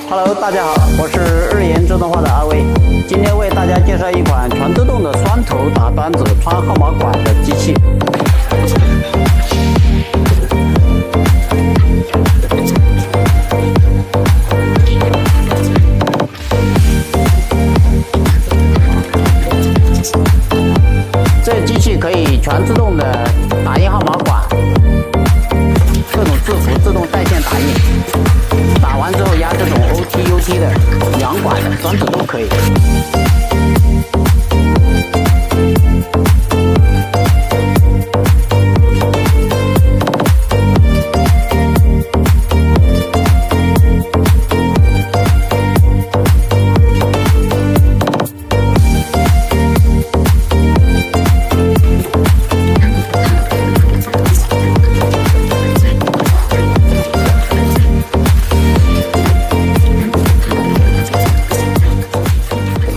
Hello， 大家好，我是日研自动化的阿威，今天为大家介绍一款全自动的双头打端子穿号码管的机器。这机器可以全自动的打印号码管，各种字符自动在线打印，打完之后压这种 OT、UT 的、两管的、转子都可以。